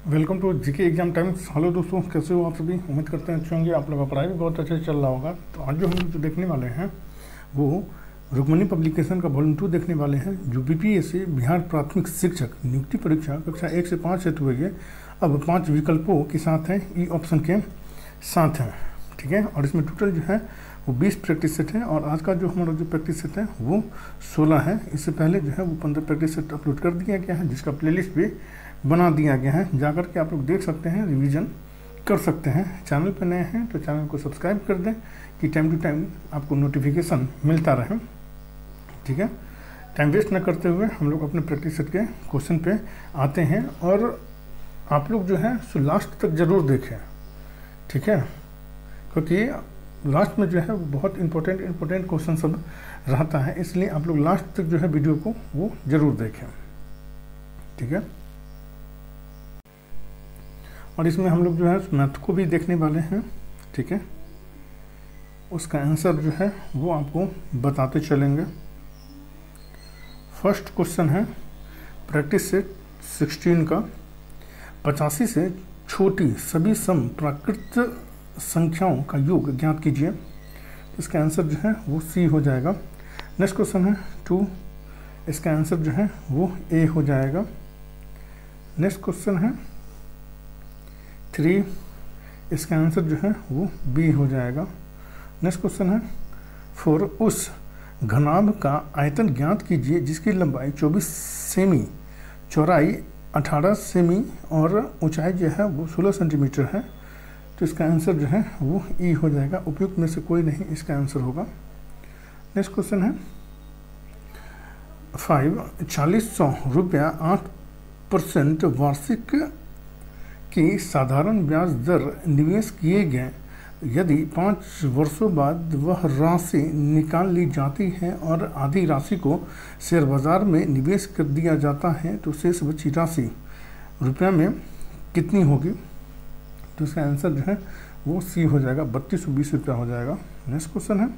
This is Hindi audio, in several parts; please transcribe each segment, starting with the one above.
Welcome to GK exam times. Hello दोस्तों, कैसे हो आप सभी? उम्मीद करते हैं अच्छे होंगे। आप लोगों का पढ़ाई भी बहुत अच्छे से चल रहा होगा। तो आज जो हम लोग जो देखने वाले हैं वो रुक्मणी पब्लिकेशन का वॉल्यूम 2 देखने वाले हैं, जो बीपीएससी बिहार प्राथमिक शिक्षक नियुक्ति परीक्षा कक्षा 1 से 5 हेतु हुई है। अब 5 विकल्पों के साथ है, ई ऑप्शन के साथ है, ठीक है। और इसमें टोटल जो है वो 20 प्रैक्टिस सेट है और आज का जो हमारा जो प्रैक्टिस सेट है वो 16 है। इससे पहले जो है वो 15 प्रैक्टिस सेट अपलोड कर दिया गया है, जिसका प्लेलिस्ट भी बना दिया गया है। जाकर के आप लोग देख सकते हैं, रिवीजन कर सकते हैं। चैनल पर नए हैं तो चैनल को सब्सक्राइब कर दें कि टाइम टू टाइम आपको नोटिफिकेशन मिलता रहे, ठीक है। टाइम वेस्ट न करते हुए हम लोग अपने प्रैक्टिस सेट के क्वेश्चन पे आते हैं और आप लोग जो है सो लास्ट तक ज़रूर देखें, ठीक है, क्योंकि लास्ट में जो है वो बहुत इंपॉर्टेंट क्वेश्चन सब रहता है, इसलिए आप लोग लास्ट तक जो है वीडियो को वो ज़रूर देखें, ठीक है। और इसमें हम लोग जो है मैथ को भी देखने वाले हैं, ठीक है। उसका आंसर जो है वो आपको बताते चलेंगे। फर्स्ट क्वेश्चन है प्रैक्टिस सेट 16 का, 85 से छोटी सभी सम प्राकृत संख्याओं का योग ज्ञात कीजिए। इसका आंसर जो है वो सी हो जाएगा। नेक्स्ट क्वेश्चन है 2, इसका आंसर जो है वो ए हो जाएगा। नेक्स्ट क्वेश्चन है 3, इसका आंसर जो है वो बी हो जाएगा। नेक्स्ट क्वेश्चन है 4, उस घनाभ का आयतन ज्ञात कीजिए जिसकी लंबाई 24 सेमी, चौड़ाई 18 सेमी और ऊंचाई जो है वो 16 सेंटीमीटर है। तो इसका आंसर जो है वो ई हो जाएगा। उपयुक्त में से कोई नहीं इसका आंसर होगा। नेक्स्ट क्वेश्चन है 5, 4000 रुपया 8% वार्षिक की साधारण ब्याज दर निवेश किए गए, यदि 5 वर्षों बाद वह राशि निकाल ली जाती है और आधी राशि को शेयर बाजार में निवेश कर दिया जाता है तो शेष बची राशि रुपया में कितनी होगी? तो इसका आंसर जो है वो सी हो जाएगा, 3220 रुपया हो जाएगा। नेक्स्ट क्वेश्चन है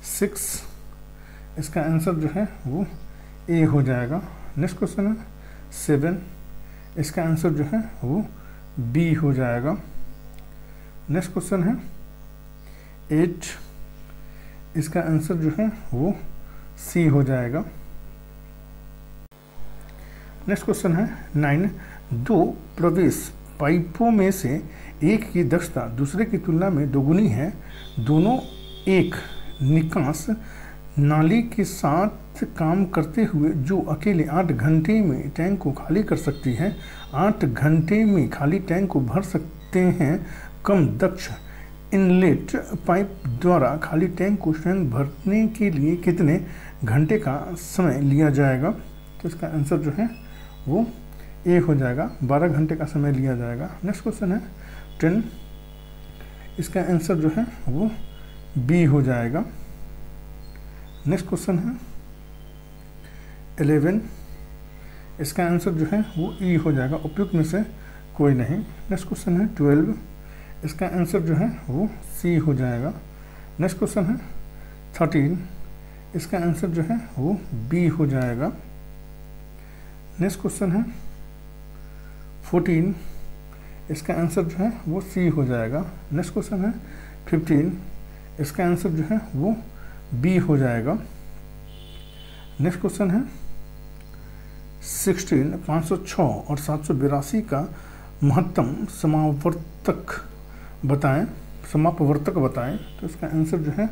6, इसका आंसर जो है वो ए हो जाएगा। नेक्स्ट क्वेश्चन है 7, इसका आंसर जो है वो बी हो जाएगा। नेक्स्ट क्वेश्चन है 8, इसका आंसर जो है वो सी हो जाएगा। नेक्स्ट क्वेश्चन है 9, 2 प्रवेश पाइपों में से एक की दक्षता दूसरे की तुलना में दोगुनी है, दोनों एक निकास नाली के साथ काम करते हुए जो अकेले 8 घंटे में टैंक को खाली कर सकती है, 8 घंटे में खाली टैंक को भर सकते हैं कम दक्ष इनलेट पाइप द्वारा खाली टैंक को स्वयं भरने के लिए कितने घंटे का समय लिया जाएगा? तो इसका आंसर जो है वो ए हो जाएगा, 12 घंटे का समय लिया जाएगा। नेक्स्ट क्वेश्चन है 10, इसका आंसर जो है वो बी हो जाएगा। नेक्स्ट क्वेश्चन है 11, इसका आंसर जो है वो ई हो जाएगा। उपयुक्त में से कोई नहीं। नेक्स्ट क्वेश्चन है 12, इसका आंसर जो है वो सी हो जाएगा। नेक्स्ट क्वेश्चन है 13, इसका आंसर जो है वो बी हो जाएगा। नेक्स्ट क्वेश्चन है 14, इसका आंसर जो है वो सी हो जाएगा। नेक्स्ट क्वेश्चन है 15, इसका आंसर जो है वो बी हो जाएगा। नेक्स्ट क्वेश्चन है 16, 506 और 782 का महत्तम समापवर्तक बताएं। तो इसका आंसर जो है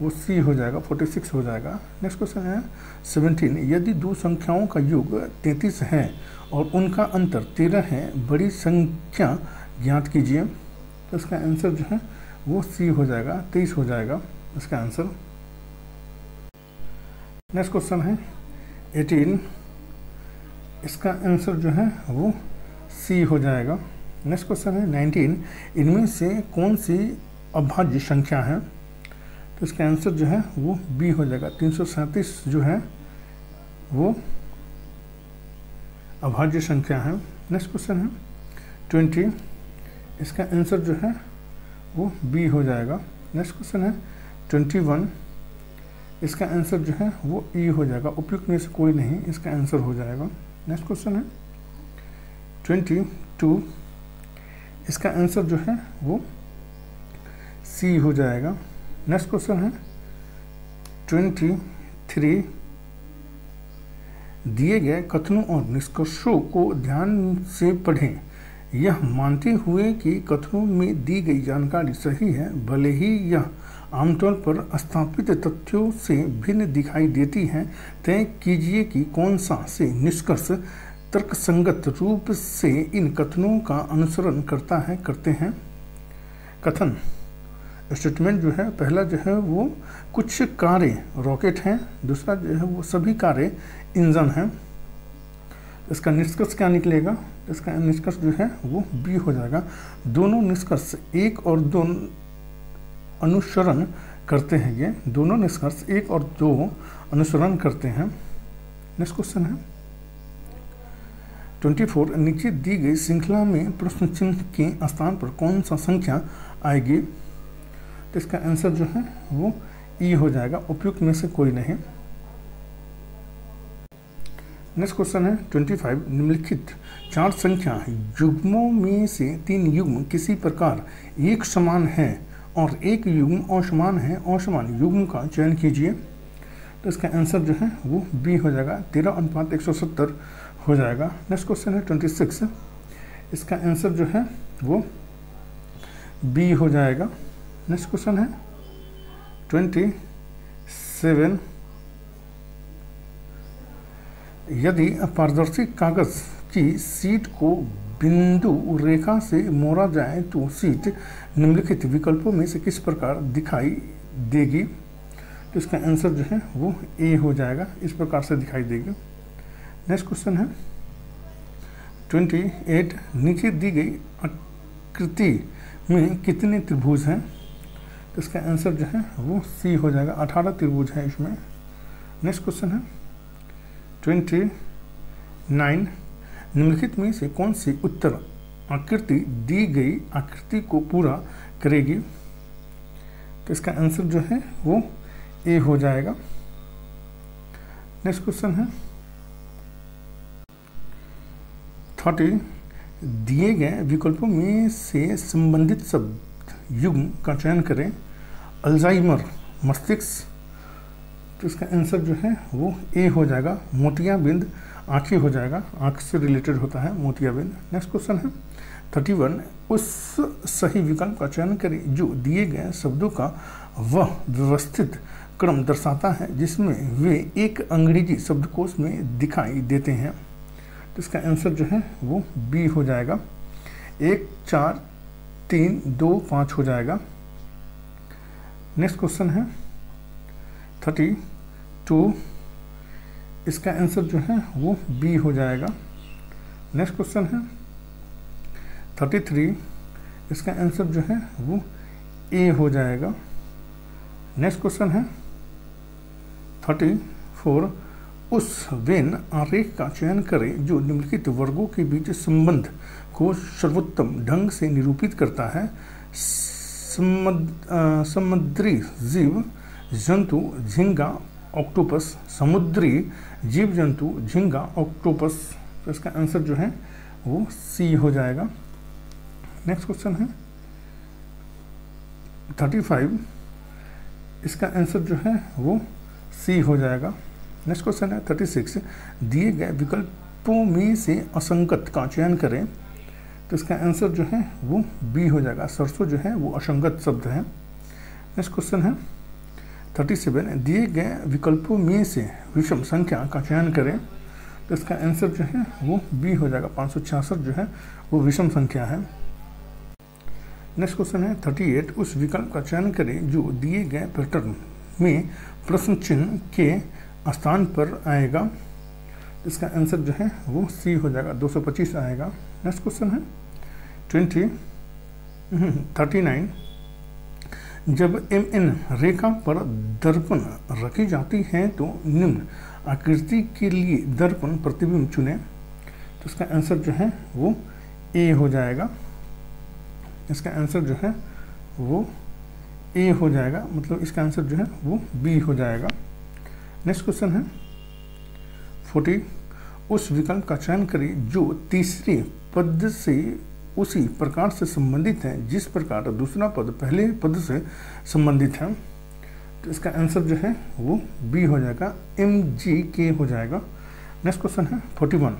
वो सी हो जाएगा, 46 हो जाएगा। नेक्स्ट क्वेश्चन है 17, यदि दो संख्याओं का योग 33 है और उनका अंतर 13 है, बड़ी संख्या ज्ञात कीजिए। तो इसका आंसर जो है वो सी हो जाएगा, 23 हो जाएगा इसका आंसर। नेक्स्ट क्वेश्चन है 18, इसका आंसर जो है वो सी हो जाएगा। नेक्स्ट क्वेश्चन है 19, इनमें से कौन सी अभाज्य संख्या है? तो इसका आंसर जो है वो बी हो जाएगा, 337 जो है वो अभाज्य संख्या है। नेक्स्ट क्वेश्चन है 20, इसका आंसर जो है वो बी हो जाएगा। नेक्स्ट क्वेश्चन है 21, इसका आंसर जो है वो ई हो जाएगा। उपयुक्त में से कोई नहीं इसका आंसर हो जाएगा। नेक्स्ट क्वेश्चन है 22, इसका आंसर जो है वो सी हो जाएगा। नेक्स्ट क्वेश्चन है 23, दिए गए कथनों और निष्कर्षों को ध्यान से पढ़ें। यह मानते हुए कि कथनों में दी गई जानकारी सही है, भले ही यह आमतौर पर स्थापित तथ्यों से भिन्न दिखाई देती है, तय कीजिए कि कौन सा से निष्कर्ष तर्कसंगत रूप से इन कथनों का अनुसरण करते हैं। कथन स्टेटमेंट जो है, पहला जो है वो कुछ कारें रॉकेट हैं, दूसरा जो है वो सभी कारें इंजन हैं। इसका निष्कर्ष क्या निकलेगा? इसका निष्कर्ष जो है वो बी हो जाएगा। दोनों निष्कर्ष एक और दो अनुसरण करते हैं, ये दोनों निष्कर्ष एक और दो अनुसरण करते हैं। नेक्स्ट क्वेश्चन है 24, नीचे दी गई श्रृंखला में प्रश्न चिन्ह के स्थान पर कौन सा संख्या आएगी? तो इसका आंसर जो है वो ई हो जाएगा, उपयुक्त में से कोई नहीं। नेक्स्ट क्वेश्चन है 25, निम्नलिखित 4 संख्या युग्मों में से 3 युग्म किसी प्रकार एक समान है और एक युग्म असमान है, असमान युग्म का चयन कीजिए। तो इसका आंसर जो है वो बी हो जाएगा, 13:170 हो जाएगा। नेक्स्ट क्वेश्चन है 26, इसका आंसर जो है वो बी हो जाएगा। नेक्स्ट क्वेश्चन है 27, यदि पारदर्शी कागज की शीट को बिंदु रेखा से मोड़ा जाए तो शीट निम्नलिखित विकल्पों में से किस प्रकार दिखाई देगी? तो इसका आंसर जो है वो ए हो जाएगा, इस प्रकार से दिखाई देगी। नेक्स्ट क्वेश्चन है 28, नीचे दी गई आकृति में कितने त्रिभुज हैं? तो इसका आंसर जो है वो सी हो जाएगा, 18 त्रिभुज है इसमें। नेक्स्ट क्वेश्चन है 29, निम्नलिखित में से कौन सी उत्तर आकृति दी गई आकृति को पूरा करेगी? तो इसका आंसर जो है वो ए हो जाएगा। नेक्स्ट क्वेश्चन है 30, दिए गए विकल्पों में से संबंधित शब्द युग्म का चयन करें। अल्जाइमर मस्तिष्क, तो इसका आंसर जो है वो ए हो जाएगा। मोतियाबिंद आँखें हो जाएगा, आँख से रिलेटेड होता है मोतियाबिंद। नेक्स्ट क्वेश्चन है 31, उस सही विकल्प का चयन करें जो दिए गए शब्दों का वह व्यवस्थित क्रम दर्शाता है जिसमें वे एक अंग्रेजी शब्दकोश में दिखाई देते हैं। तो इसका आंसर जो है वो बी हो जाएगा, 1, 4, 3, 2, 5 हो जाएगा। नेक्स्ट क्वेश्चन है 32, इसका आंसर जो है वो बी हो जाएगा। नेक्स्ट क्वेश्चन है 33, इसका आंसर जो है वो ए हो जाएगा। नेक्स्ट क्वेश्चन है 34, उस वेन आरेख का चयन करें जो निम्नलिखित वर्गों के बीच संबंध को सर्वोत्तम ढंग से निरूपित करता है। समुद्री जीव जंतु झींगा ऑक्टोपस, समुद्री जीव जंतु झींगा ऑक्टोपस। तो इसका आंसर जो है वो सी हो जाएगा। नेक्स्ट क्वेश्चन है 35, इसका आंसर जो है वो सी हो जाएगा। नेक्स्ट क्वेश्चन है 36, दिए गए विकल्पों में से असंगत का चयन करें। तो इसका आंसर जो है वो बी हो जाएगा, सरसों जो है वो असंगत शब्द है। नेक्स्ट क्वेश्चन है 37, दिए गए विकल्पों में से विषम संख्या का चयन करें। तो इसका आंसर जो है वो बी हो जाएगा, 566 जो है वो विषम संख्या है। नेक्स्ट क्वेश्चन है 38, उस विकल्प का चयन करें जो दिए गए पैटर्न में प्रश्न चिन्ह के स्थान पर आएगा। इसका आंसर जो है वो सी हो जाएगा, 225 आएगा। नेक्स्ट क्वेश्चन है 39, जब MN रेखा पर दर्पण रखी जाती है तो निम्न आकृति के लिए दर्पण प्रतिबिंब चुनें। तो इसका आंसर जो है वो ए हो जाएगा। इसका आंसर जो है वो ए हो जाएगा, मतलब इसका आंसर जो है वो बी हो जाएगा। नेक्स्ट क्वेश्चन है 40, उस विकल्प का चयन करें जो तीसरे पद से उसी प्रकार से संबंधित है जिस प्रकार दूसरा पद पहले पद से संबंधित है। तो इसका आंसर जो है वो बी हो जाएगा, MGK हो जाएगा। नेक्स्ट क्वेश्चन है 41।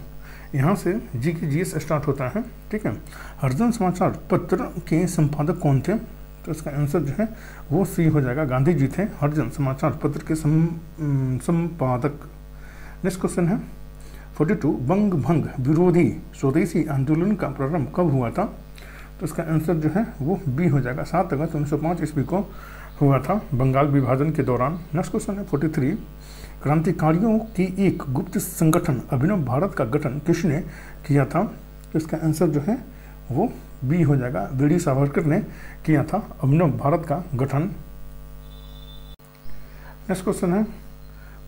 यहाँ से जी की GS स्टार्ट होता है, ठीक है। हरिजन समाचार पत्र के संपादक कौन थे? तो इसका आंसर जो है वो सी हो जाएगा, गांधी जी थे हरिजन समाचार पत्र के संपादक। नेक्स्ट क्वेश्चन है 42। बंग भंग विरोधी स्वदेशी आंदोलन का प्रारंभ कब हुआ था? तो इसका आंसर जो है वो बी हो जाएगा, 7 अगस्त 1905 ईस्वी को हुआ था, बंगाल विभाजन के दौरान। नेक्स्ट क्वेश्चन है 43। क्रांतिकारियों की एक गुप्त संगठन अभिनव भारत का गठन किसने किया था? तो इसका आंसर जो है वो बी हो जाएगा, वीडी सावरकर ने किया था अभिनव भारत का गठन। नेक्स्ट क्वेश्चन है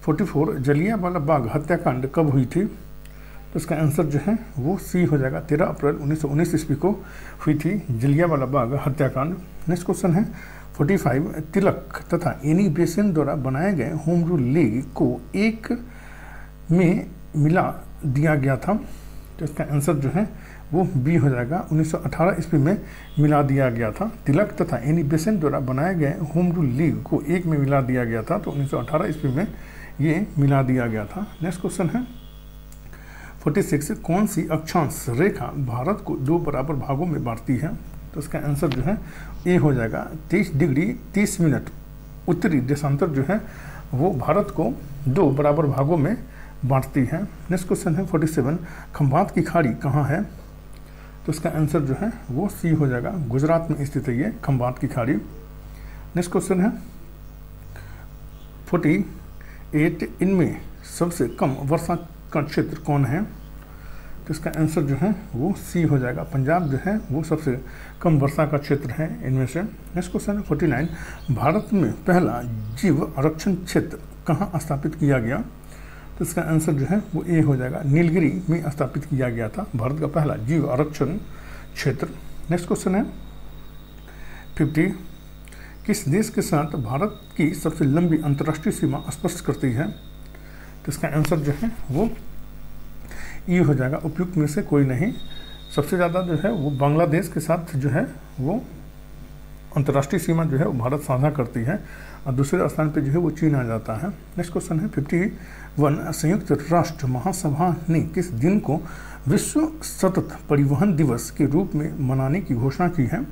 44। जलियांवाला बाग हत्याकांड कब हुई थी? तो इसका आंसर जो है वो सी हो जाएगा, 13 अप्रैल 1919 ईस्वी को हुई थी जलियांवाला बाग हत्याकांड। नेक्स्ट क्वेश्चन है 45। तिलक तथा एनी बेसेंट द्वारा बनाए गए होम रूल लीग को एक में मिला दिया गया था। तो इसका आंसर जो है वो बी हो जाएगा, 1918 ईस्वी में मिला दिया गया था। तिलक तथा एनी बेसेंट द्वारा बनाए गए होम रूल लीग को एक में मिला दिया गया था, तो 1918 ईस्वी में ये मिला दिया गया था। नेक्स्ट क्वेश्चन है 46। कौन सी अक्षांश रेखा भारत को 2 बराबर भागों में बांटती है? तो इसका आंसर जो है ए हो जाएगा, 30 डिग्री 30 मिनट उत्तरी देशांतर जो है वो भारत को 2 बराबर भागों में बांटती है। नेक्स्ट क्वेश्चन है 47। खंभात की खाड़ी कहाँ है? तो इसका आंसर जो है वो सी हो जाएगा, गुजरात में स्थित है ये खंभात की खाड़ी। नेक्स्ट क्वेश्चन है 48। इनमें सबसे कम वर्षा का क्षेत्र कौन है? तो इसका आंसर जो है वो सी हो जाएगा, पंजाब जो है वो सबसे कम वर्षा का क्षेत्र है इनमें से। नेक्स्ट क्वेश्चन है 49। भारत में पहला जीव आरक्षण क्षेत्र कहाँ स्थापित किया गया? तो इसका आंसर जो है वो ए हो जाएगा, नीलगिरी में स्थापित किया गया था भारत का पहला जीव आरक्षण क्षेत्र। नेक्स्ट क्वेश्चन है 50। किस देश के साथ भारत की सबसे लंबी अंतर्राष्ट्रीय सीमा स्पर्श करती है? तो इसका आंसर जो है वो ई हो जाएगा, उपयुक्त में से कोई नहीं। सबसे ज़्यादा जो है वो बांग्लादेश के साथ जो है वो अंतर्राष्ट्रीय सीमा जो है वो भारत साझा करती है, और दूसरे स्थान पे जो है वो चीन आ जाता है। नेक्स्ट क्वेश्चन है 51। संयुक्त राष्ट्र महासभा ने किस दिन को विश्व सतत परिवहन दिवस के रूप में मनाने की घोषणा की है?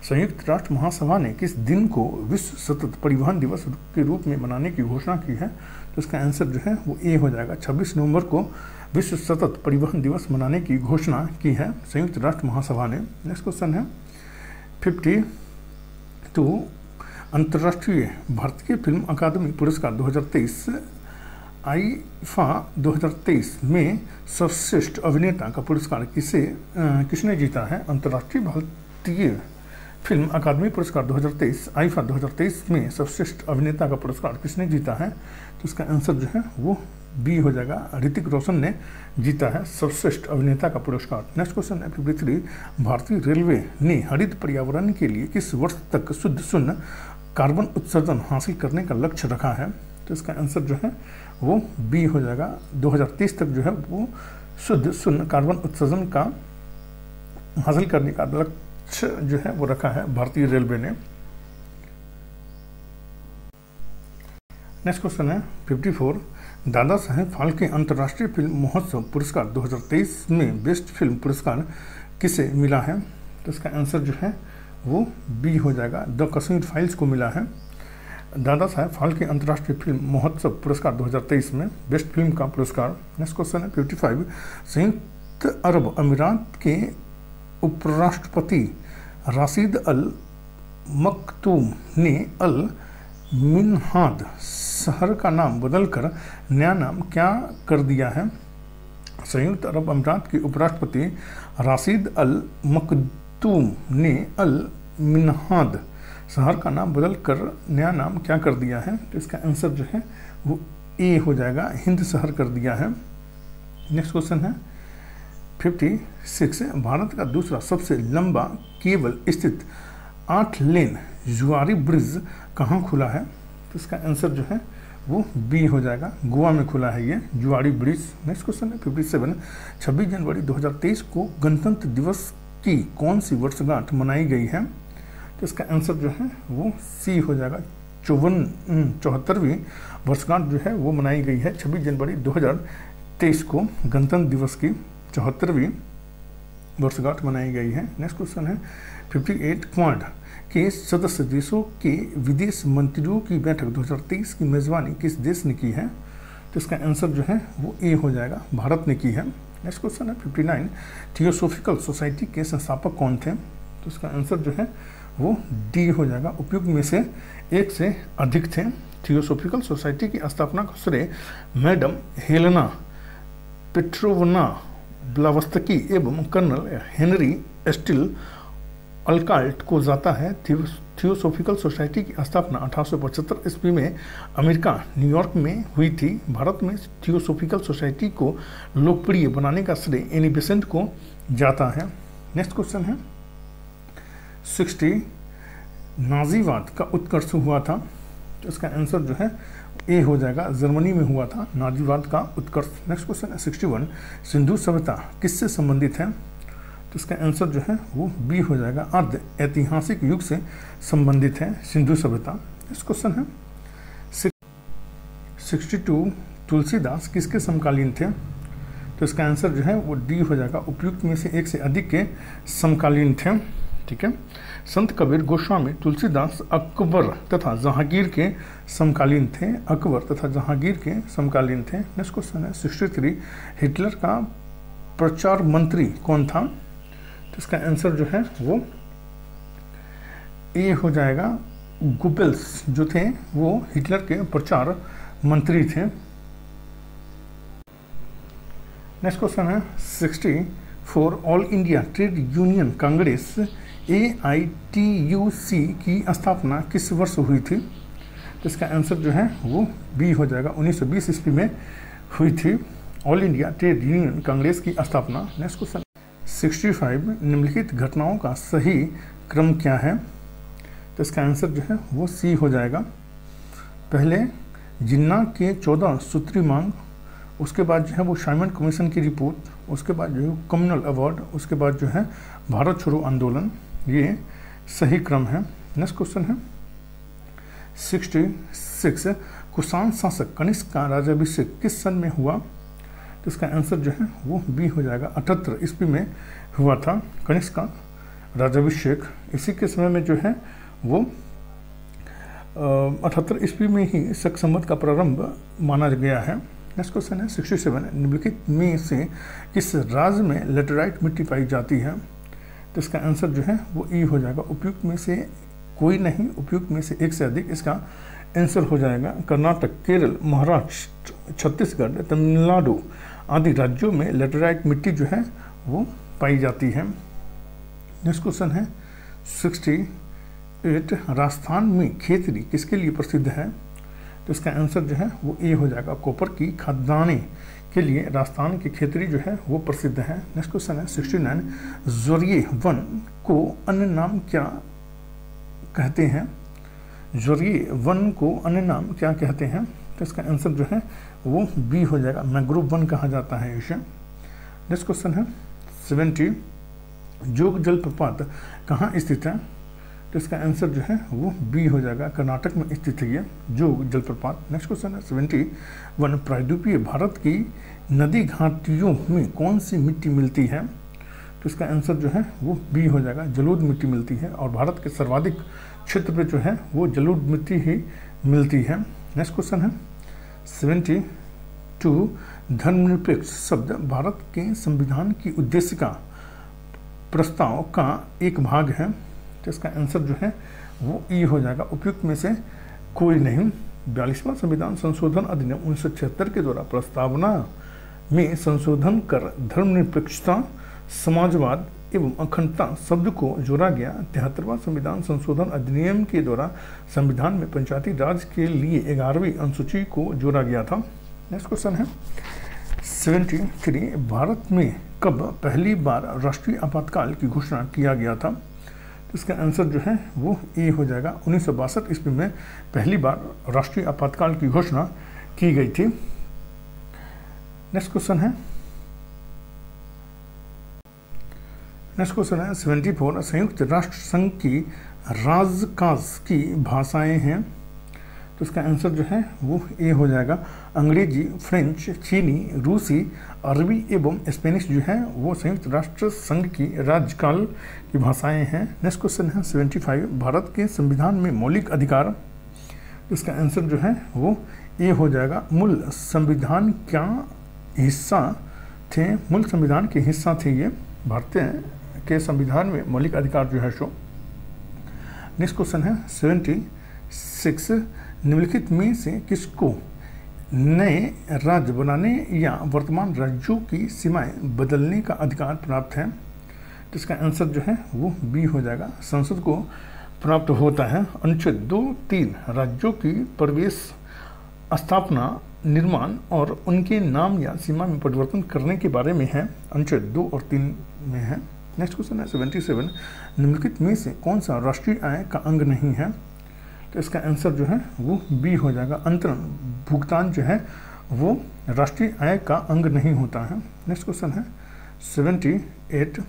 संयुक्त राष्ट्र महासभा ने किस दिन को विश्व सतत परिवहन दिवस के रूप में मनाने की घोषणा की है? तो इसका आंसर जो है वो ए हो जाएगा, 26 नवंबर को विश्व सतत परिवहन दिवस मनाने की घोषणा की है संयुक्त राष्ट्र महासभा ने। नेक्स्ट क्वेश्चन है 52। अंतर्राष्ट्रीय भारतीय फिल्म अकादमी पुरस्कार 2023 आईफा 2023 में सर्वश्रेष्ठ अभिनेता का पुरस्कार किसने जीता है? अंतर्राष्ट्रीय भारतीय फिल्म अकादमी पुरस्कार 2023 आईफा 2023 में सर्वश्रेष्ठ अभिनेता का पुरस्कार किसने जीता है? तो इसका आंसर जो है वो बी हो जाएगा, ऋतिक रोशन ने जीता है सर्वश्रेष्ठ अभिनेता का पुरस्कार। नेक्स्ट क्वेश्चन है 53। भारतीय रेलवे ने हरित पर्यावरण के लिए किस वर्ष तक शुद्ध शून्य कार्बन उत्सर्जन हासिल करने का लक्ष्य रखा है? तो इसका आंसर जो है वो बी हो जाएगा, 2030 तक जो है वो शुद्ध शून्य कार्बन उत्सर्जन का हासिल करने का लक्ष्य जो है वो रखा है भारतीय रेलवे ने। नेक्स्ट क्वेश्चन है 54। दादा साहेब फाल्के अंतर्राष्ट्रीय फिल्म महोत्सव पुरस्कार 2023 में बेस्ट फिल्म पुरस्कार किसे मिला है? तो इसका आंसर जो है वो बी हो जाएगा, द कश्मीर फाइल्स को मिला है दादा साहेब फाल्के अंतर्राष्ट्रीय फिल्म महोत्सव पुरस्कार 2023 में बेस्ट फिल्म का पुरस्कार। नेक्स्ट क्वेश्चन है 55। संयुक्त अरब अमीरात के उपराष्ट्रपति राशिद अल मखतूम ने अल मिन्हाद शहर का नाम बदलकर नया नाम क्या कर दिया है? संयुक्त अरब अमीरात के उपराष्ट्रपति राशिद अल मखतूम ने अल मिन्हाद शहर का नाम बदलकर नया नाम क्या कर दिया है? तो इसका आंसर जो है वो ए हो जाएगा, हिंद शहर कर दिया है। नेक्स्ट क्वेश्चन है 56। भारत का दूसरा सबसे लंबा केबल स्थित 8 लेन जुआरी ब्रिज कहाँ खुला है? तो इसका आंसर जो है वो बी हो जाएगा। गोवा में खुला है ये जुआड़ी ब्रिज। नेक्स्ट क्वेश्चन है 57, 26 जनवरी 2023 को गणतंत्र दिवस की कौन सी वर्षगांठ मनाई गई है? तो इसका आंसर जो है वो सी हो जाएगा। 74वीं वर्षगांठ जो है वो मनाई गई है 26 जनवरी 2023 को गणतंत्र दिवस की 74वीं वर्षगांठ मनाई गई है। नेक्स्ट क्वेश्चन है 58, क्वाड के सदस्य देशों के विदेश मंत्रियों की बैठक 2023 की मेजबानी किस देश ने की है? तो इसका आंसर जो है वो ए हो जाएगा, भारत ने की है। नेक्स्ट क्वेश्चन है 59, थियोसॉफिकल सोसाइटी के संस्थापक कौन थे? तो इसका आंसर जो है वो डी हो जाएगा, उपयुक्त में से एक से अधिक थे। थियोसॉफिकल सोसाइटी की स्थापना का श्रेय मैडम हेलेना पेट्रोवना ब्लावस्तकी एवं कर्नल हेनरी स्टील अल्काल्ट को जाता है। थियोसॉफिकल सोसाइटी की स्थापना 1875 ईस्वी में अमेरिका न्यूयॉर्क में हुई थी। भारत में थियोसॉफिकल सोसाइटी को लोकप्रिय बनाने का श्रेय एनी बेसेंट को जाता है। नेक्स्ट क्वेश्चन है 60, नाजीवाद का उत्कर्ष हुआ था। तो इसका आंसर जो है ए हो जाएगा, जर्मनी में हुआ था नाजीवाद का उत्कर्ष। नेक्स्ट क्वेश्चन है 61, सिंधु सभ्यता किससे संबंधित है? तो इसका आंसर जो है वो बी हो जाएगा, अर्ध ऐतिहासिक युग से संबंधित है सिंधु सभ्यता। नेक्स्ट क्वेश्चन है 62, तुलसीदास किसके समकालीन थे? तो इसका आंसर जो है वो डी हो जाएगा, उपयुक्त में से एक से अधिक के समकालीन थे। ठीक है, संत कबीर गोस्वामी तुलसीदास अकबर तथा जहांगीर के समकालीन थे। अकबर तथा जहांगीर के समकालीन थे। नेक्स्ट क्वेश्चन है 63, हिटलर का प्रचार मंत्री कौन था? तो इसका आंसर जो है वो ए हो जाएगा, गोबेल्स जो थे वो हिटलर के प्रचार मंत्री थे। नेक्स्ट क्वेश्चन है 64, all India trade union Congress AITUC की स्थापना किस वर्ष हुई थी? तो इसका आंसर जो है वो बी हो जाएगा, 1920 ईस्वी में हुई थी all India trade union Congress की स्थापना। नेक्स्ट क्वेश्चन 65, निम्नलिखित घटनाओं का सही क्रम क्या है? तो इसका आंसर जो है वो सी हो जाएगा। पहले जिन्ना के 14 सूत्री मांग, उसके बाद जो है वो साइमन कमीशन की रिपोर्ट, उसके बाद जो है कम्युनल अवार्ड, उसके बाद जो है भारत छोड़ो आंदोलन, ये सही क्रम है। नेक्स्ट क्वेश्चन है 66, कुषाण शासक कनिष्क का राज्याभिषेक किस सन में हुआ? तो इसका आंसर जो है वो बी हो जाएगा, 78 ईस्वी में हुआ था कनिष्क का राज्याभिषेक। इसी के समय में जो है वो 78 ईस्वी में ही शक संवत का प्रारंभ माना गया है। नेक्स्ट क्वेश्चन है 67, निम्नलिखित में से किस राज्य में लेटेराइट मिट्टी पाई जाती है? तो इसका आंसर जो है वो ई हो जाएगा, उपयुक्त में से कोई नहीं, उपयुक्त में से एक से अधिक इसका आंसर हो जाएगा। कर्नाटक, केरल, महाराष्ट्र, छत्तीसगढ़, तमिलनाडु आदि राज्यों में लेटेराइट मिट्टी जो है वो पाई जाती है। नेक्स्ट क्वेश्चन है 68, राजस्थान में खेतरी किसके लिए प्रसिद्ध है? तो इसका आंसर जो है वो ए हो जाएगा, कॉपर की खदानें के लिए राजस्थान की खेतरी जो है वो प्रसिद्ध है। नेक्स्ट क्वेश्चन है 69, ज्वरीय वन को अन्य नाम क्या कहते हैं? ज्वरीय वन को अन्य नाम क्या कहते हैं? तो इसका आंसर जो है वो बी हो जाएगा, मैंग्रोव वन कहा जाता है इसे। नेक्स्ट क्वेश्चन है 70, जोग जलप्रपात कहाँ स्थित है? तो इसका आंसर जो है वो बी हो जाएगा, कर्नाटक में स्थित है ये जोग जलप्रपात। नेक्स्ट क्वेश्चन है 71, प्रायद्वीपीय भारत की नदी घाटियों में कौन सी मिट्टी मिलती है? तो इसका आंसर जो है वो बी हो जाएगा, जलोढ़ मिट्टी मिलती है और भारत के सर्वाधिक क्षेत्र पे जो है वो जलोढ़ मिट्टी ही मिलती है। नेक्स्ट क्वेश्चन है 72, धर्मनिरपेक्ष शब्द भारत के संविधान की उद्देशिका प्रस्ताव का एक भाग है। तो इसका आंसर जो है वो ई हो जाएगा, उपयुक्त में से कोई नहीं। 42वां संविधान संशोधन अधिनियम 1976 के द्वारा प्रस्तावना में संशोधन कर धर्मनिरपेक्षता, समाजवाद एवं अखंडता शब्द को जोड़ा गया। 73वां संविधान संशोधन अधिनियम के द्वारा संविधान में पंचायती राज के लिए 11वीं अनुसूची को जोड़ा गया था। नेक्स्ट क्वेश्चन है 73, भारत में कब पहली बार राष्ट्रीय आपातकाल की घोषणा किया गया था? तो इसका आंसर जो है वो ए हो जाएगा। 1962 ईस्वी में पहली बार राष्ट्रीय आपातकाल की घोषणा की गई थी। नेक्स्ट क्वेश्चन है 74 संयुक्त राष्ट्र संघ की राजकाज की भाषाएं हैं। तो इसका आंसर जो है वो ए हो जाएगा। अंग्रेजी, फ्रेंच, चीनी, रूसी, अरबी एवं स्पेनिश जो है वो संयुक्त राष्ट्र संघ की राज्यकाल की भाषाएं हैं। नेक्स्ट क्वेश्चन है 75 भारत के संविधान में मौलिक अधिकार। तो इसका आंसर जो है वो ए हो जाएगा। मूल संविधान क्या हिस्सा थे? मूल संविधान के हिस्सा थे ये। भारतीय के संविधान में मौलिक अधिकार जो है सो। नेक्स्ट क्वेश्चन है 76 निम्नलिखित में से किसको नए राज्य बनाने या वर्तमान राज्यों की सीमाएं बदलने का अधिकार प्राप्त है? तो इसका आंसर जो है वो बी हो जाएगा। संसद को प्राप्त होता है। अनुच्छेद 2-3 राज्यों की प्रवेश, स्थापना, निर्माण और उनके नाम या सीमा में परिवर्तन करने के बारे में है। अनुच्छेद 2 और 3 में है। नेक्स्ट क्वेश्चन है 77 निम्नलिखित में से कौन सा राष्ट्रीय आय का अंग नहीं है? तो इसका आंसर जो है वो बी हो जाएगा। अंतरण भुगतान जो है वो राष्ट्रीय आय का अंग नहीं होता है। नेक्स्ट क्वेश्चन है 78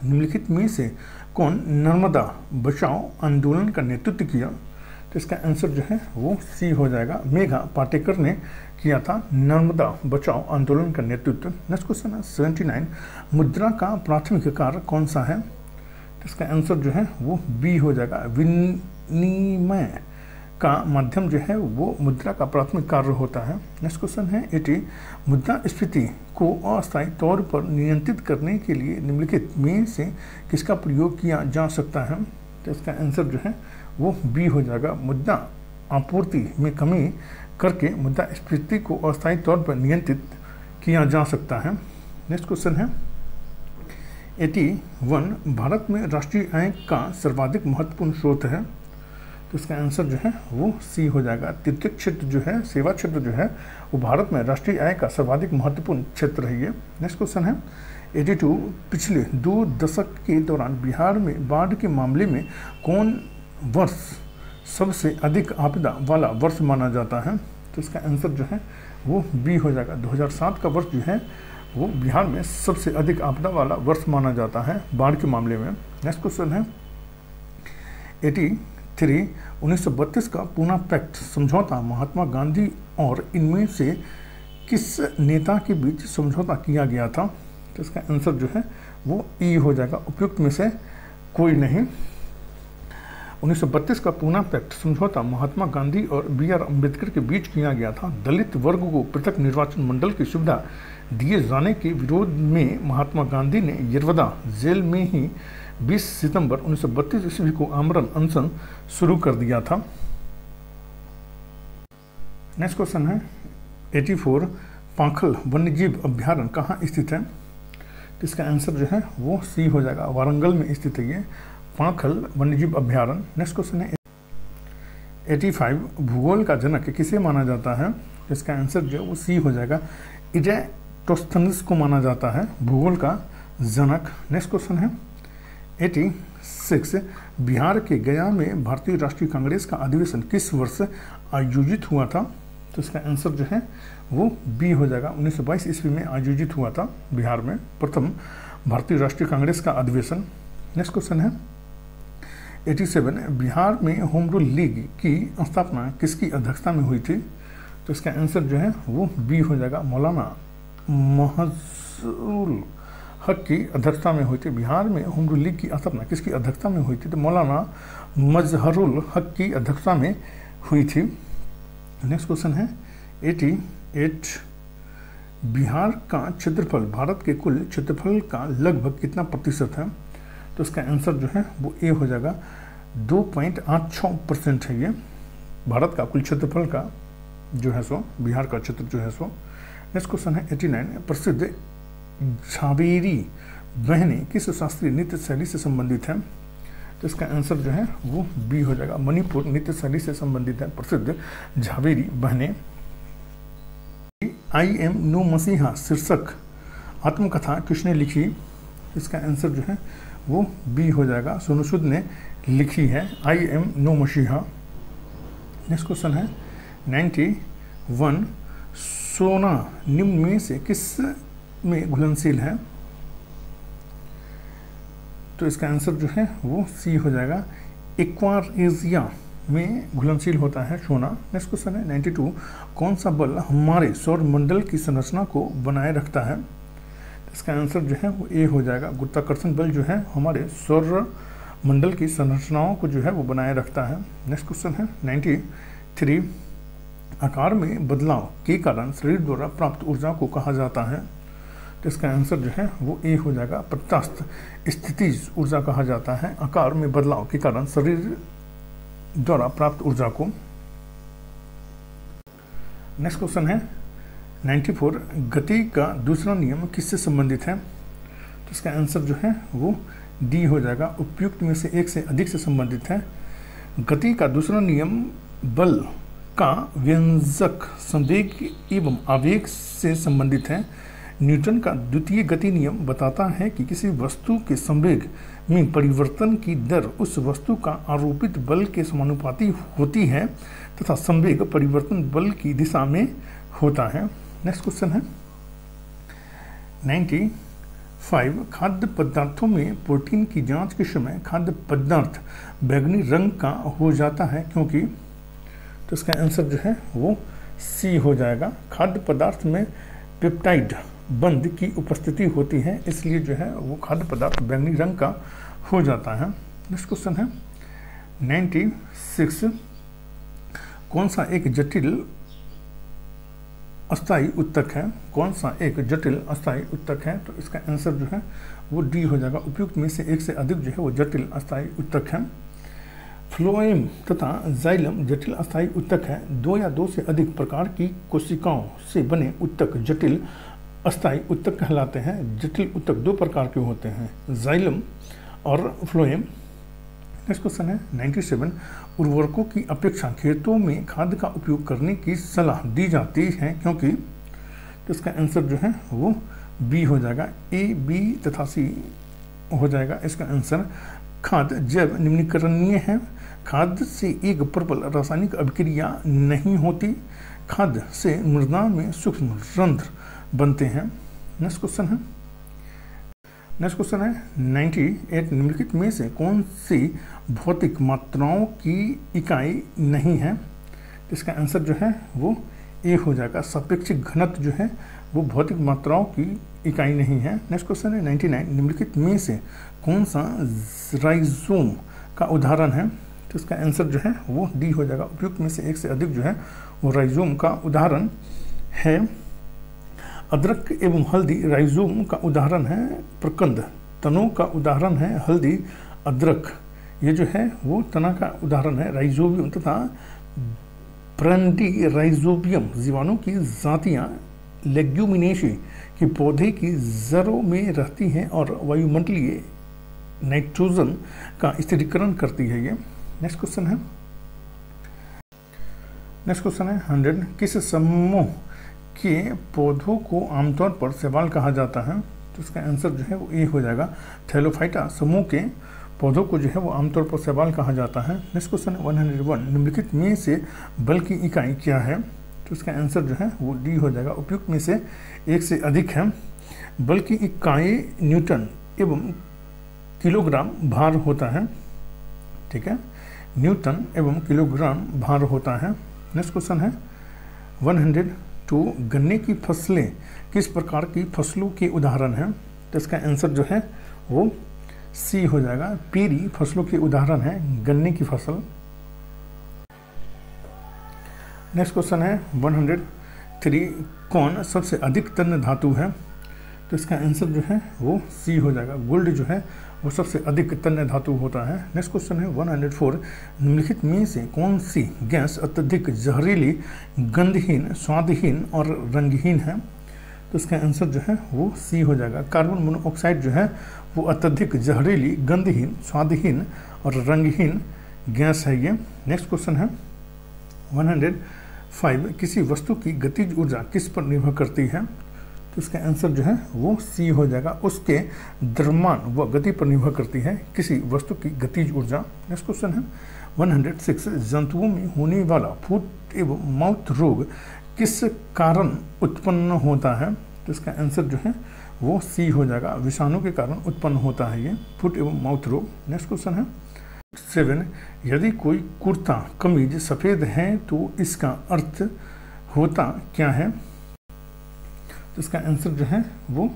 निम्नलिखित में से कौन नर्मदा बचाओ आंदोलन का नेतृत्व किया? तो इसका आंसर जो है वो सी हो जाएगा। मेघा पाटेकर ने किया था नर्मदा बचाओ आंदोलन का नेतृत्व। नेक्स्ट क्वेश्चन है 79 मुद्रा का प्राथमिक कार्य कौन सा है? तो इसका आंसर जो है वो बी हो जाएगा। विनिमय का माध्यम जो है वो मुद्रा का प्राथमिक कार्य होता है। नेक्स्ट क्वेश्चन है 80 मुद्रास्फीति को अस्थायी तौर पर नियंत्रित करने के लिए निम्नलिखित में से किसका प्रयोग किया जा सकता है? तो इसका आंसर जो है वो बी हो जाएगा। मुद्रा आपूर्ति में कमी करके मुद्रास्फीति को अस्थायी तौर पर नियंत्रित किया जा सकता है। नेक्स्ट क्वेश्चन है 81 भारत में राष्ट्रीय आय का सर्वाधिक महत्वपूर्ण स्रोत है। तो इसका आंसर जो है वो सी हो जाएगा। तृतीय क्षेत्र जो है, सेवा क्षेत्र जो है वो भारत में राष्ट्रीय आय का सर्वाधिक महत्वपूर्ण क्षेत्र है ये। नेक्स्ट क्वेश्चन है 82 पिछले 2 दशक के दौरान बिहार में बाढ़ के मामले में कौन वर्ष सबसे अधिक आपदा वाला वर्ष माना जाता है? तो इसका आंसर जो है वो बी हो जाएगा। 2007 का वर्ष जो है वो बिहार में सबसे अधिक आपदा वाला वर्ष माना जाता है बाढ़ के मामले में। नेक्स्ट क्वेश्चन है 83 1932 का पूना पैक्ट समझौता महात्मा गांधी और इनमें से किस नेता के बीच समझौता किया गया था? तो इसका आंसर जो है वो ई हो जाएगा। उपयुक्त में से कोई नहीं। 1932 का पूना पैक्ट समझौता महात्मा गांधी और बी.आर. अम्बेडकर के बीच किया गया था। दलित वर्ग को पृथक निर्वाचन मंडल की सुविधा दिए जाने के विरोध में महात्मा गांधी ने यरवदा जेल में ही 20 सितंबर 1932 ईस्वी को आमरण अनशन शुरू कर दिया था। नेक्स्ट क्वेश्चन है 84 पाखल वन्यजीव अभ्यारण्य कहाँ स्थित है? तो इसका आंसर जो है वो सी हो जाएगा। वारंगल में स्थित है ये पाखल वन्यजीव अभ्यारण्य। नेक्स्ट क्वेश्चन है 85 भूगोल का जनक किसे माना जाता है? तो इसका आंसर जो है वो सी हो जाएगा। इरेटोस्थेनेस को माना जाता है भूगोल का जनक। नेक्स्ट क्वेश्चन है 86 बिहार के गया में भारतीय राष्ट्रीय कांग्रेस का अधिवेशन किस वर्ष आयोजित हुआ था? तो इसका आंसर जो है वो बी हो जाएगा। 1922 ईस्वी में आयोजित हुआ था बिहार में प्रथम भारतीय राष्ट्रीय कांग्रेस का अधिवेशन। नेक्स्ट क्वेश्चन है 87 बिहार में होम रूल लीग की स्थापना किसकी अध्यक्षता में हुई थी? तो इसका आंसर जो है वो बी हो जाएगा। मौलाना मजहरुल हक की अध्यक्षता में हुई थी। बिहार में होम रूल लीग की स्थापना किसकी अध्यक्षता में हुई थी? तो मौलाना मजहरुल हक की अध्यक्षता में हुई थी। नेक्स्ट क्वेश्चन है 88 बिहार का क्षेत्रफल भारत के कुल क्षेत्रफल का लगभग कितना प्रतिशत है? तो इसका आंसर जो है वो ए हो जाएगा। 2.86% है ये भारत का कुल क्षेत्रफल का जो है सो बिहार का क्षेत्र जो है सो। नेक्स्ट क्वेश्चन है 89 प्रसिद्ध झावेरी बहनें किस शास्त्रीय नृत्य शैली से संबंधित हैं? तो इसका आंसर जो है वो बी हो जाएगा। मणिपुर नृत्य शैली से संबंधित है प्रसिद्ध झावेरी बहनें। आई एम नो मसीहा शीर्षक आत्मकथा किसने लिखी? इसका आंसर जो है वो बी हो जाएगा। सोनू सूद ने लिखी है, आई एम नो मसीहा। नेक्स्ट क्वेश्चन है 91, सोना निम्न में से किस में घुलनशील है? तो इसका आंसर जो है वो सी हो जाएगा, एक्वारेजिया में घुलनशील होता है सोना। नेक्स्ट क्वेश्चन है 92, कौन सा बल हमारे सौर मंडल की संरचना को बनाए रखता है? इसका आंसर जो है वो ए हो जाएगा, गुरुत्वाकर्षण बल जो है हमारे सौर मंडल की संरचनाओं को जो है वो बनाए रखता है। नेक्स्ट क्वेश्चन है 93, आकार में बदलाव के कारण शरीर द्वारा प्राप्त ऊर्जा को कहा जाता है? तो इसका आंसर जो है वो ए हो जाएगा, प्रत्यास्थ स्थितिज ऊर्जा कहा जाता है आकार में बदलाव के कारण शरीर द्वारा प्राप्त ऊर्जा को। नेक्स्ट क्वेश्चन है 94, गति का दूसरा नियम किससे संबंधित है? तो इसका आंसर जो है वो डी हो जाएगा, उपयुक्त में से एक से अधिक से संबंधित है। गति का दूसरा नियम बल का व्यंजक संवेग एवं आवेग से संबंधित है। न्यूटन का द्वितीय गति नियम बताता है कि किसी वस्तु के संवेग में परिवर्तन की दर उस वस्तु का आरोपित बल के समानुपाती होती है तथा संवेग परिवर्तन बल की दिशा में होता है। नेक्स्ट क्वेश्चन है 95, खाद्य पदार्थों में प्रोटीन की जांच के समय खाद्य पदार्थ बैंगनी रंग का हो जाता है क्योंकि? तो इसका आंसर जो है वो सी हो जाएगा, खाद्य पदार्थ में पेप्टाइड बंध की उपस्थिति होती है, इसलिए जो है वो खाद्य पदार्थ बैंगनी रंग का हो जाता है। नेक्स्ट क्वेश्चन है 96, कौन सा एक जटिल अस्थायी उत्तक है? कौन सा एक जटिल अस्थायी उत्तक है? तो इसका आंसर जो है वो डी हो जाएगा, उपयुक्त में से एक से अधिक जो है वो जटिल अस्थायी उत्तक है। फ्लोएम तथा जाइलम जटिल अस्थायी उत्तक है। दो या दो से अधिक प्रकार की कोशिकाओं से बने उत्तक जटिल अस्थायी उत्तक कहलाते हैं। जटिल उत्तक दो प्रकार के होते हैं, जाइलम और फ्लोएम। नेक्स्ट क्वेश्चन है 97, उर्वरकों की अपेक्षा खेतों में खाद का उपयोग करने की सलाह दी जाती है क्योंकि? तो इसका आंसर जो है वो बी हो जाएगा, ए बी तथा सी हो जाएगा इसका आंसर। खाद जैव निम्नीकरणीय है, खाद से एक प्रबल रासायनिक अभिक्रिया नहीं होती, खाद से मृदा में सूक्ष्म रंध्र बनते हैं। नेक्स्ट क्वेश्चन है 98, निम्नलिखित में से कौन सी भौतिक मात्राओं की इकाई नहीं है? इसका आंसर जो है वो ए हो जाएगा, सापेक्षिक घनत्व जो है वो भौतिक मात्राओं की इकाई नहीं है। नेक्स्ट क्वेश्चन है 99, निम्नलिखित में से कौन सा राइजोम का उदाहरण है? तो इसका आंसर जो है वो डी हो जाएगा, उपयुक्त में से एक से अधिक जो है वो राइजोम का उदाहरण है। अदरक एवं हल्दी राइजोम का उदाहरण है। प्रकंद तनों का उदाहरण है हल्दी, अदरक ये जो है वो तना का उदाहरण है राइजोबियम तथा ब्रांडी राइजोबियम जीवाणु की जातियां लेग्यूमिनेशी की पौधे की जड़ों में रहती हैं और वायुमंडलीय नाइट्रोजन का स्थिरीकरण करती है ये। नेक्स्ट क्वेश्चन है 100, किस समूह के पौधों को आमतौर पर शैवाल कहा जाता है? तो इसका आंसर जो है वो ए हो जाएगा, थैलोफाइटा समूह के पौधों को जो है वो आमतौर पर शैवाल कहा जाता है। नेक्स्ट क्वेश्चन 101, निम्नलिखित में से बल की इकाई क्या है? तो इसका आंसर जो है वो डी हो जाएगा, उपयुक्त में से एक से अधिक है। बल की इकाई न्यूटन एवं किलोग्राम भार होता है, ठीक है, न्यूटन एवं किलोग्राम भार होता है। नेक्स्ट क्वेश्चन है 102, गन्ने की फसलें किस प्रकार की फसलों के उदाहरण हैं? तो इसका आंसर जो है वो सी हो जाएगा, पीरी फसलों के उदाहरण है गन्ने की फसल। नेक्स्ट क्वेश्चन है 103, कौन सबसे अधिक तन्य धातु है? तो इसका आंसर जो है वो सी हो जाएगा, गोल्ड जो है वो सबसे अधिक तन्य धातु होता है। नेक्स्ट क्वेश्चन है 104, निम्नलिखित में से कौन सी गैस अत्यधिक जहरीली, गंधहीन, स्वादहीन और रंगहीन है? तो इसका आंसर जो है वो सी हो जाएगा, कार्बन मोनोऑक्साइड जो है वो अत्यधिक जहरीली, गंधहीन, स्वादहीन और रंगहीन गैस है ये। नेक्स्ट क्वेश्चन है 105, किसी वस्तु की गतिज ऊर्जा किस पर निर्भर करती है? तो इसका आंसर जो है वो सी हो जाएगा। उसके द्रव्यमान व गति पर निर्भर करती है किसी वस्तु की गतिज ऊर्जा। नेक्स्ट क्वेश्चन है 106, जंतुओं में होने वाला फुट एवं माउथ रोग किस कारण उत्पन्न होता है? तो इसका आंसर जो है वो सी हो जाएगा, विषाणु के कारण उत्पन्न होता है ये फुट एवं माउथ रोग। नेक्स्ट क्वेश्चन है 7, यदि कोई कुर्ता कमीज सफ़ेद है तो इसका अर्थ होता क्या है? तो इसका आंसर जो है वो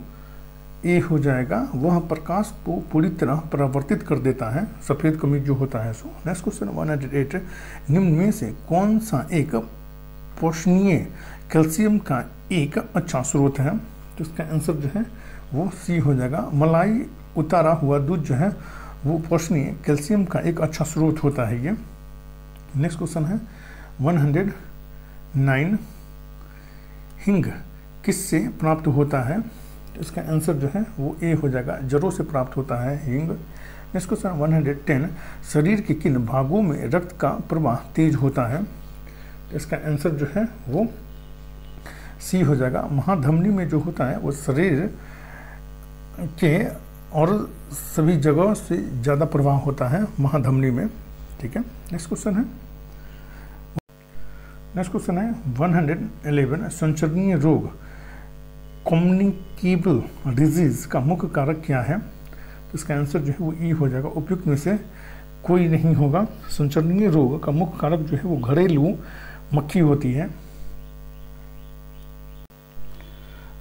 ए हो जाएगा, वह प्रकाश को पूरी तरह परावर्तित कर देता है, सफ़ेद कमीज जो होता है सो। नेक्स्ट क्वेश्चन 108, निम्न में से कौन सा एक पोषणीय कैल्शियम का एक अच्छा स्रोत है? तो इसका आंसर जो है वो सी हो जाएगा, मलाई उतारा हुआ दूध जो है वो पोषणीय कैल्शियम का एक अच्छा स्रोत होता है ये। नेक्स्ट क्वेश्चन है 109, हिंग किससे प्राप्त होता है? तो इसका आंसर जो है वो ए हो जाएगा, जड़ों से प्राप्त होता है हिंग। नेक्स्ट क्वेश्चन 110, शरीर के किन भागों में रक्त का प्रवाह तेज होता है? तो इसका आंसर जो है वो सी हो जाएगा, महाधमनी में जो होता है वो शरीर के और सभी जगहों से ज़्यादा प्रवाह होता है महाधमनी में। ठीक है, नेक्स्ट क्वेश्चन है 111, संचरणीय रोग कम्युनिकेबल डिजीज का मुख्य कारक क्या है? तो इसका आंसर जो है वो ई हो जाएगा, उपयुक्त में से कोई नहीं होगा। संचरणीय रोग का मुख्य कारक जो है वो घरेलू मक्खी होती है।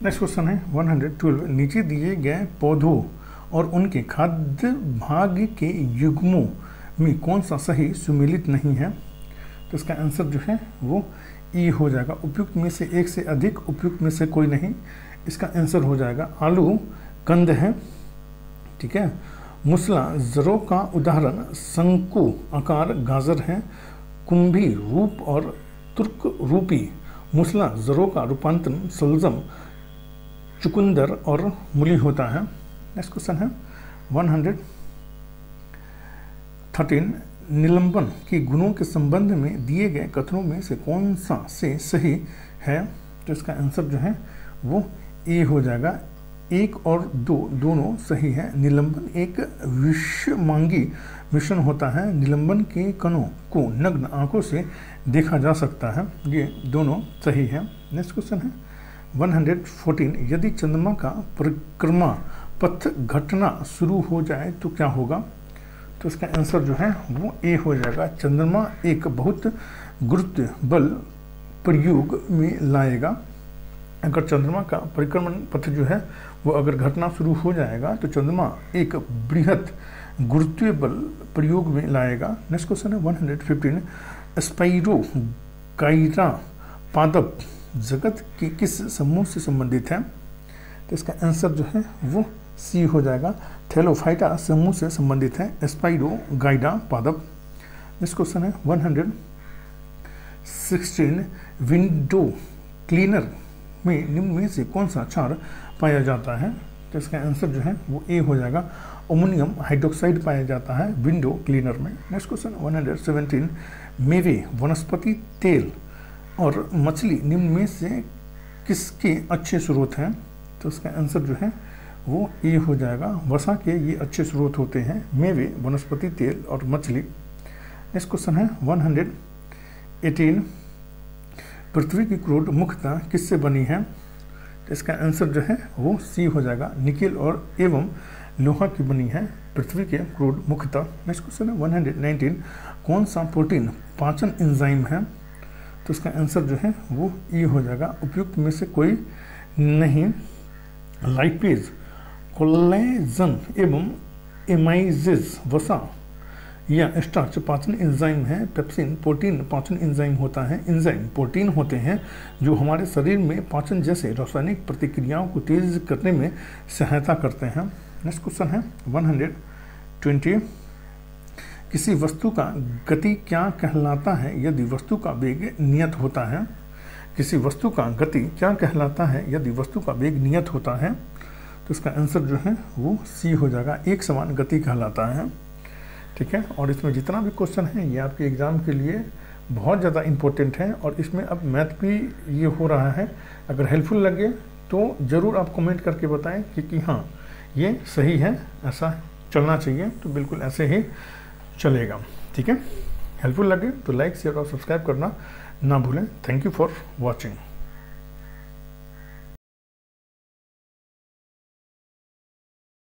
नेक्स्ट क्वेश्चन है 112, नीचे दिए गए पौधों और उनके खाद्य भाग के युग्मों में कौन सा सही सुमेलित नहीं है? तो इसका आंसर जो है वो ई हो जाएगा, उपयुक्त में से एक से अधिक, उपयुक्त में से कोई नहीं। इसका आंसर हो जाएगा आलू कंद है। ठीक है, मूसला जरों का उदाहरण शंकु आकार गाजर है। कुंभी रूप और तुर्क रूपी मूसला जरों का रूपांतरण सलजम, चुकंदर और मूली होता है। नेक्स्ट क्वेश्चन है 113, निलंबन के गुणों के संबंध में दिए गए कथनों में से कौन सा से सही है? तो इसका आंसर जो है वो ए हो जाएगा, 1 और 2 दोनों सही है। निलंबन एक विषमांगी मिश्रण होता है, निलंबन के कणों को नग्न आंखों से देखा जा सकता है, ये दोनों सही है। नेक्स्ट क्वेश्चन है 114, यदि चंद्रमा का परिक्रमा पथ घटना शुरू हो जाए तो क्या होगा? तो इसका आंसर जो है वो ए हो जाएगा, चंद्रमा एक बहुत गुरुत्व बल प्रयोग में लाएगा। अगर चंद्रमा का परिक्रमण पथ जो है वो अगर घटना शुरू हो जाएगा तो चंद्रमा एक बृहत गुरुत्वीय बल प्रयोग में लाएगा। नेक्स्ट क्वेश्चन है 115, स्पाइरो गाइरा पादप जगत के किस समूह से संबंधित है? तो इसका आंसर जो है वो सी हो जाएगा, थैलोफाइटा समूह से संबंधित है स्पाइरो गाइडा पादप। नेक्स्ट क्वेश्चन है 116, विंडो क्लीनर में निम्न में से कौन सा क्षार पाया जाता है? तो इसका आंसर जो है वो ए हो जाएगा, अमोनियम हाइड्रोक्साइड पाया जाता है विंडो क्लीनर में। नेक्स्ट क्वेश्चन 117, मेवे, वनस्पति तेल और मछली निम्न में से किसके अच्छे स्रोत हैं? तो इसका आंसर जो है वो ए हो जाएगा, वसा के ये अच्छे स्रोत होते हैं, मेवे, वनस्पति तेल और मछली। नेक्स्ट क्वेश्चन है 118, पृथ्वी की क्रूड मुख्यतः किससे बनी है? तो इसका आंसर जो है वो सी हो जाएगा, निकेल और एवं लोहा की बनी है पृथ्वी के क्रूड मुख्यतः। नेक्स्ट क्वेश्चन है 119, कौन सा प्रोटीन पाचन एंजाइम है? तो इसका आंसर जो है वो ई हो जाएगा, उपयुक्त में से कोई नहीं। लाइपेज, कोलेजन एवं एमाइजेज वसा या स्टार्च पाचन एंजाइम है। पेप्सिन प्रोटीन पाचन एंजाइम होता है। एंजाइम प्रोटीन होते हैं जो हमारे शरीर में पाचन जैसे रासायनिक प्रतिक्रियाओं को तेज करने में सहायता करते हैं। नेक्स्ट क्वेश्चन है 120, किसी वस्तु का गति क्या कहलाता है यदि वस्तु का वेग नियत होता है? किसी वस्तु का गति क्या कहलाता है यदि वस्तु का वेग नियत होता है? तो इसका आंसर जो है वो सी हो जाएगा, एक समान गति कहलाता है। ठीक है, और इसमें जितना भी क्वेश्चन है ये आपके एग्ज़ाम के लिए बहुत ज़्यादा इम्पोर्टेंट है और इसमें अब मैथ भी ये हो रहा है। अगर हेल्पफुल लगे तो ज़रूर आप कमेंट करके बताएं कि हाँ ये सही है, ऐसा चलना चाहिए, तो बिल्कुल ऐसे ही चलेगा। ठीक है, हेल्पफुल लगे तो लाइक शेयर और सब्सक्राइब करना ना भूलें। Thank you for watching.